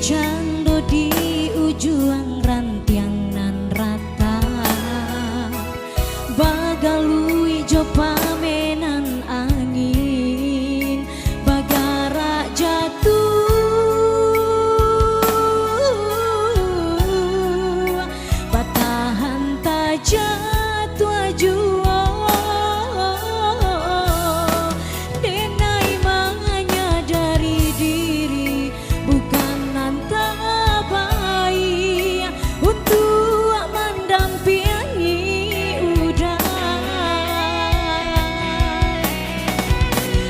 Cando di ujung rantiang nan rata bagalui jo pamenan angin bagara jatuh patahan tak jatuh jua denai manganya dari diri bukan untuk mendampingi udah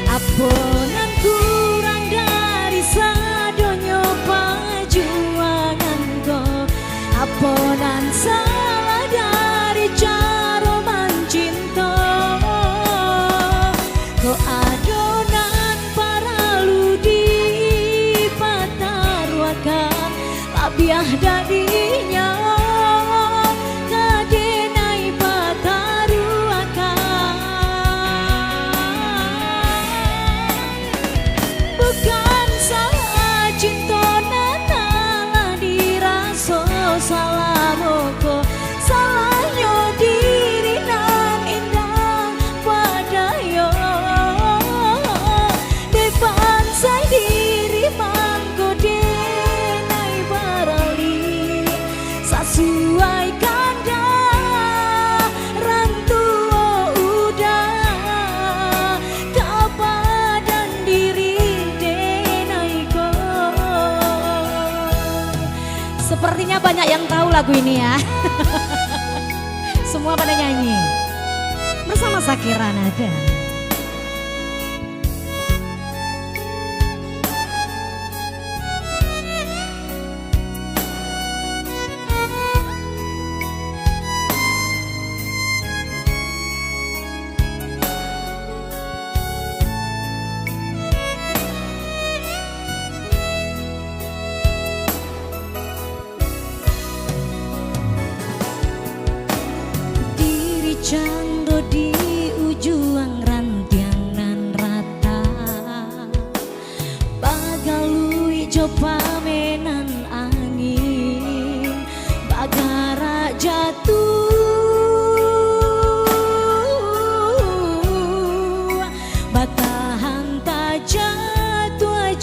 aponan kurang dari sadonyo perjuangan go aponan salah dari cara mencinta ko adonan para ludi pataruakan labiah dadinya kadenai pataruakan bukan salah cinta nanalah diraso salah moko salahnya diri nan indah padayo depan saya diri mangko denai barali sesuai kanda rantua udah kepadan diri denai ko. Sepertinya banyak yang tahu lagu ini ya. Semua pada nyanyi bersama Shakira Nada. Cando di ujung rantiang nan rata bagalui jo pamenan angin bagara jatuh batahan tak jatuh